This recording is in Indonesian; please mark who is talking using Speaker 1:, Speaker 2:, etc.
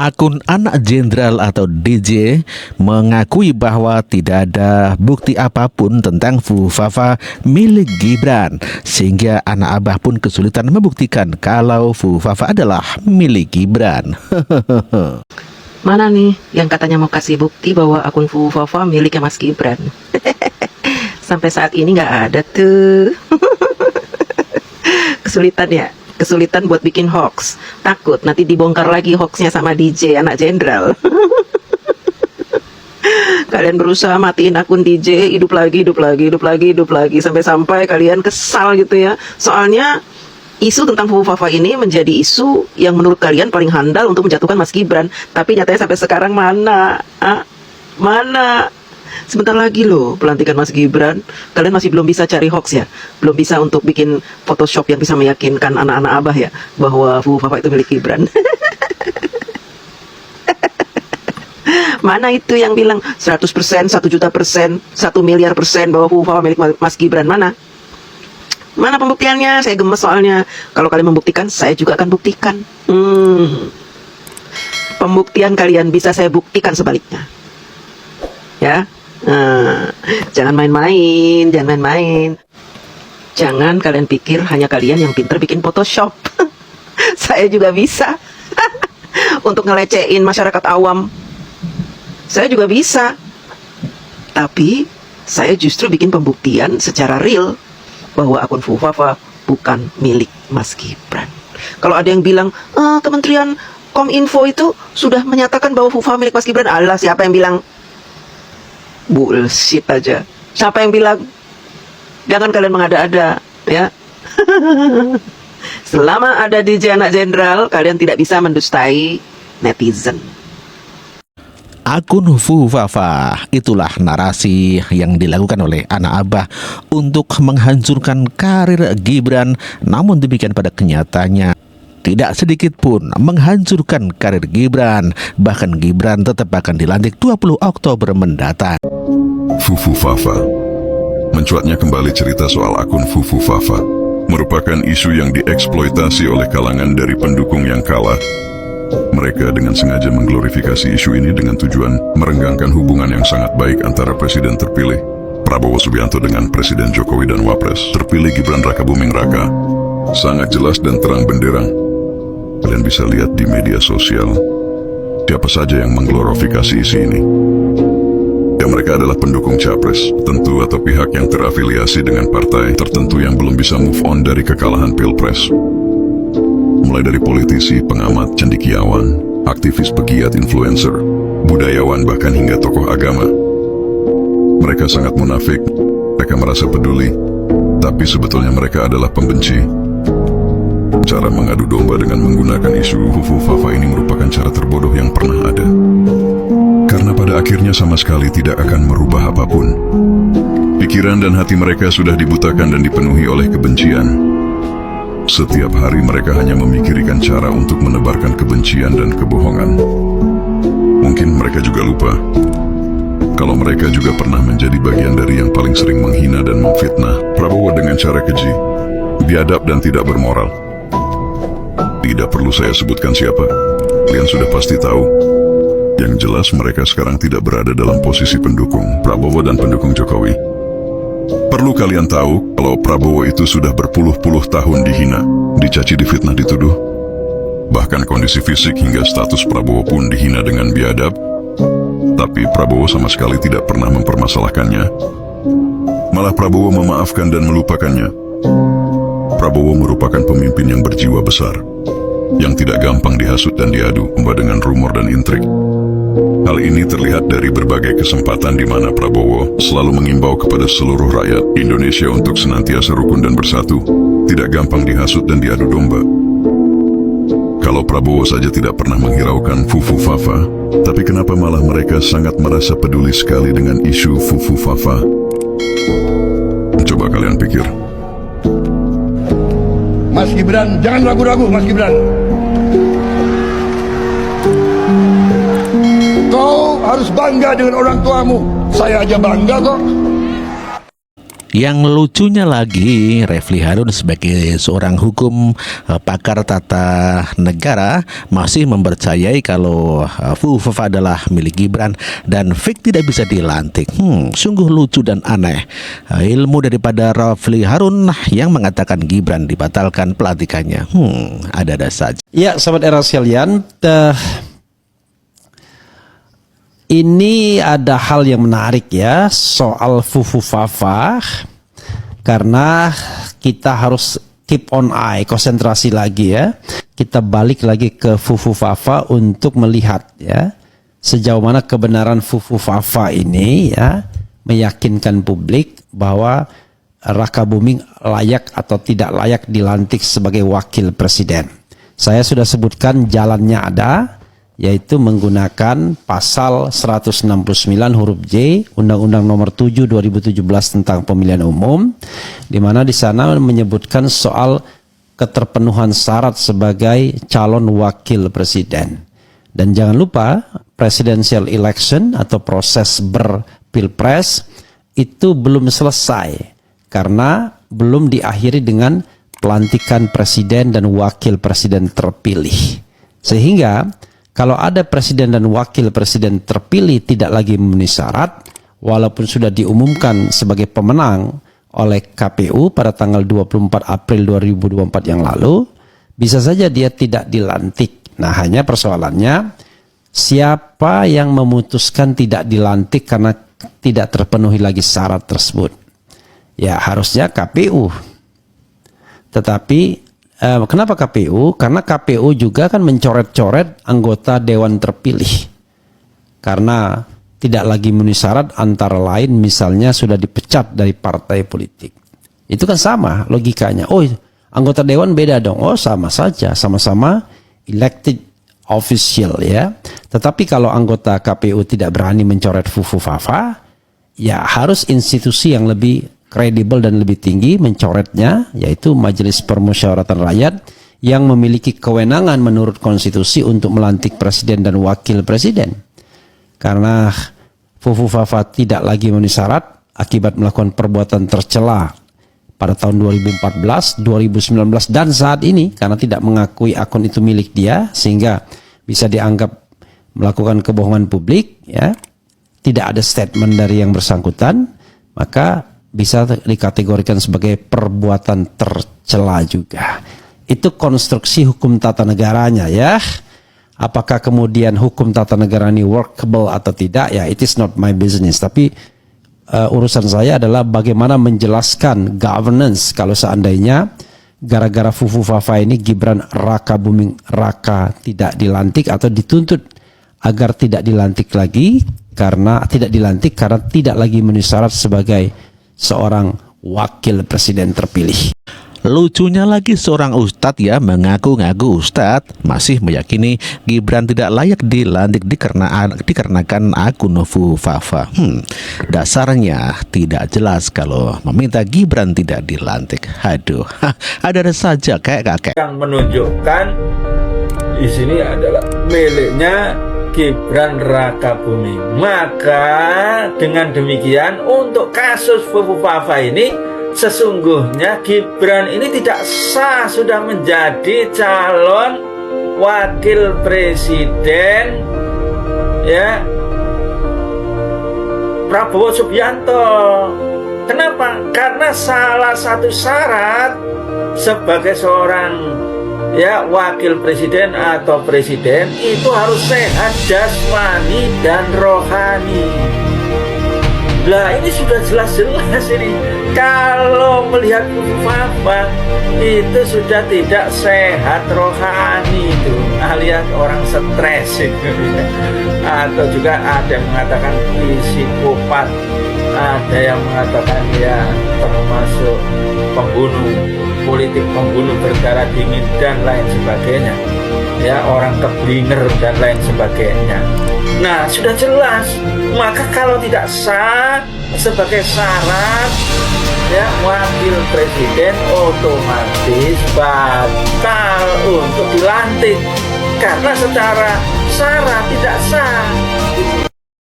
Speaker 1: Akun anak jenderal atau DJ mengakui bahwa tidak ada bukti apapun tentang Fufafa milik Gibran, sehingga anak abah pun kesulitan membuktikan kalau Fufafa adalah milik Gibran.
Speaker 2: Mana nih yang katanya mau kasih bukti bahwa akun Fufafa miliknya Mas Gibran? Sampai saat ini nggak ada tuh. Kesulitan ya? Kesulitan buat bikin hoax. Takut nanti dibongkar lagi hoaxnya sama DJ anak jenderal. Kalian berusaha matiin akun DJ, hidup lagi, sampai-sampai kalian kesal gitu ya. Soalnya isu tentang Fufafa ini menjadi isu yang menurut kalian paling handal untuk menjatuhkan Mas Gibran. Tapi nyatanya sampai sekarang mana? Mana? Sebentar lagi loh pelantikan Mas Gibran. Kalian masih belum bisa cari hoax ya? Belum bisa untuk bikin Photoshop yang bisa meyakinkan anak-anak abah ya bahwa Fufafa itu milik Gibran. Mana itu yang bilang 100%, 1 juta persen, 1 miliar persen bahwa Fufafa milik Mas Gibran? Mana? Mana pembuktiannya? Saya gemes soalnya. Kalau kalian membuktikan, saya juga akan buktikan. Pembuktian kalian bisa saya buktikan sebaliknya. Ya, jangan main-main. Jangan kalian pikir hanya kalian yang pinter bikin Photoshop. Saya juga bisa. Untuk ngelecehin masyarakat awam, saya juga bisa. Tapi saya justru bikin pembuktian secara real bahwa akun Fufafa bukan milik Mas Gibran. Kalau ada yang bilang, Kementerian Kominfo itu sudah menyatakan bahwa Fufafa milik Mas Gibran. Alah, siapa yang bilang? Bullshit aja. Siapa yang bilang? Jangan kalian mengada-ada, ya. Selama ada DJ anak jenderal, kalian tidak bisa mendustai netizen.
Speaker 1: Akun Fufafa, itulah narasi yang dilakukan oleh anak abah untuk menghancurkan karir Gibran. Namun demikian pada kenyataannya tidak sedikit pun menghancurkan karir Gibran. Bahkan Gibran tetap akan dilantik 20 Oktober mendatang.
Speaker 3: Fufafa. Mencuatnya kembali cerita soal akun Fufafa merupakan isu yang dieksploitasi oleh kalangan dari pendukung yang kalah. Mereka dengan sengaja mengglorifikasi isu ini dengan tujuan merenggangkan hubungan yang sangat baik antara Presiden terpilih Prabowo Subianto dengan Presiden Jokowi dan Wapres terpilih Gibran Rakabuming Raka. Sangat jelas dan terang benderang. Kalian bisa lihat di media sosial siapa saja yang mengglorifikasi isi ini. Ya, mereka adalah pendukung capres tentu atau pihak yang terafiliasi dengan partai tertentu yang belum bisa move on dari kekalahan pilpres. Mulai dari politisi, pengamat, cendekiawan, aktivis pegiat, influencer, budayawan, bahkan hingga tokoh agama. Mereka sangat munafik, mereka merasa peduli, tapi sebetulnya mereka adalah pembenci. Cara mengadu domba dengan menggunakan isu Fufafa ini merupakan cara terbodoh yang pernah ada. Karena pada akhirnya sama sekali tidak akan merubah apapun. Pikiran dan hati mereka sudah dibutakan dan dipenuhi oleh kebencian. Setiap hari mereka hanya memikirkan cara untuk menebarkan kebencian dan kebohongan. Mungkin mereka juga lupa kalau mereka juga pernah menjadi bagian dari yang paling sering menghina dan memfitnah Prabowo dengan cara keji, biadab dan tidak bermoral. Tidak perlu saya sebutkan siapa, kalian sudah pasti tahu. Yang jelas mereka sekarang tidak berada dalam posisi pendukung Prabowo dan pendukung Jokowi. Perlu kalian tahu kalau Prabowo itu sudah berpuluh-puluh tahun dihina, dicaci, difitnah, dituduh. Bahkan kondisi fisik hingga status Prabowo pun dihina dengan biadab. Tapi Prabowo sama sekali tidak pernah mempermasalahkannya. Malah Prabowo memaafkan dan melupakannya. Prabowo merupakan pemimpin yang berjiwa besar, yang tidak gampang dihasut dan diadu dengan rumor dan intrik. Hal ini terlihat dari berbagai kesempatan di mana Prabowo selalu mengimbau kepada seluruh rakyat Indonesia untuk senantiasa rukun dan bersatu, tidak gampang dihasut dan diadu domba. Kalau Prabowo saja tidak pernah menghiraukan Fufafa, tapi kenapa malah mereka sangat merasa peduli sekali dengan isu Fufafa? Coba kalian pikir.
Speaker 4: Mas Gibran, jangan ragu-ragu Mas Gibran. Kau harus bangga dengan orang tuamu. Saya aja bangga kok.
Speaker 1: Yang lucunya lagi, Refli Harun sebagai seorang hukum pakar tata negara masih mempercayai kalau Fufafa adalah milik Gibran dan Fik tidak bisa dilantik. Sungguh lucu dan aneh. Ilmu daripada Refli Harun yang mengatakan Gibran dibatalkan pelantikannya. Ada-ada saja.
Speaker 5: Ya, sahabat era sekalian, ini ada hal yang menarik ya soal Fufafa, karena kita harus keep on eye, konsentrasi lagi ya. Kita balik lagi ke Fufafa untuk melihat ya sejauh mana kebenaran Fufafa ini ya meyakinkan publik bahwa Raka Buming layak atau tidak layak dilantik sebagai wakil presiden. Saya sudah sebutkan jalannya ada, yaitu menggunakan pasal 169 huruf J Undang-Undang Nomor 7 2017 tentang Pemilihan Umum, di mana di sana menyebutkan soal keterpenuhan syarat sebagai calon wakil presiden. Dan jangan lupa presidential election atau proses berpilpres itu belum selesai karena belum diakhiri dengan pelantikan presiden dan wakil presiden terpilih. Sehingga kalau ada presiden dan wakil presiden terpilih tidak lagi memenuhi syarat, walaupun sudah diumumkan sebagai pemenang oleh KPU pada tanggal 24 April 2024 yang lalu, bisa saja dia tidak dilantik. Nah, hanya persoalannya siapa yang memutuskan tidak dilantik karena tidak terpenuhi lagi syarat tersebut? Ya, harusnya KPU. Tetapi kenapa KPU? Karena KPU juga kan mencoret-coret anggota dewan terpilih. Karena tidak lagi memenuhi syarat, antara lain misalnya sudah dipecat dari partai politik. Itu kan sama logikanya. Oh, anggota dewan beda dong. Oh, sama saja, sama-sama elected official ya. Tetapi kalau anggota KPU tidak berani mencoret Fufafa, ya harus institusi yang lebih kredibel dan lebih tinggi mencoretnya, yaitu Majelis Permusyawaratan Rakyat yang memiliki kewenangan menurut konstitusi untuk melantik presiden dan wakil presiden. Karena Fufafa tidak lagi memenuhi syarat akibat melakukan perbuatan tercela pada tahun 2014, 2019 dan saat ini karena tidak mengakui akun itu milik dia sehingga bisa dianggap melakukan kebohongan publik ya. Tidak ada statement dari yang bersangkutan, maka bisa dikategorikan sebagai perbuatan tercela juga. Itu konstruksi hukum tata negaranya ya. Apakah kemudian hukum tata negara ini workable atau tidak, ya it is not my business. Tapi urusan saya adalah bagaimana menjelaskan governance kalau seandainya gara-gara Fufafa ini Gibran Raka Buming Raka tidak dilantik atau dituntut agar tidak dilantik lagi karena tidak lagi memenuhi syarat sebagai seorang wakil presiden terpilih.
Speaker 1: Lucunya lagi seorang ustadz ya mengaku-ngaku ustadz masih meyakini Gibran tidak layak dilantik dikarenakan akun Fufafa. Dasarnya tidak jelas kalau meminta Gibran tidak dilantik. Aduh, ada saja kayak kakek.
Speaker 6: Yang menunjukkan di sini adalah miliknya Gibran Raka Buming. Maka dengan demikian untuk kasus Fufafa ini sesungguhnya Gibran ini tidak sah sudah menjadi calon wakil presiden ya Prabowo Subianto. Kenapa? Karena salah satu syarat sebagai seorang ya wakil presiden atau presiden itu harus sehat jasmani dan rohani. Lah ini sudah jelas-jelas ini kalau melihat Fufafa itu sudah tidak sehat rohani itu, alias orang stres itu ya. Atau juga ada yang mengatakan psikopat, ada yang mengatakan ya termasuk pembunuh politik, pembunuh berdarah dingin dan lain sebagainya ya, orang keblinger dan lain sebagainya. Nah sudah jelas, maka kalau tidak sah sebagai syarat ya wakil presiden otomatis batal untuk dilantik karena secara syarat tidak sah.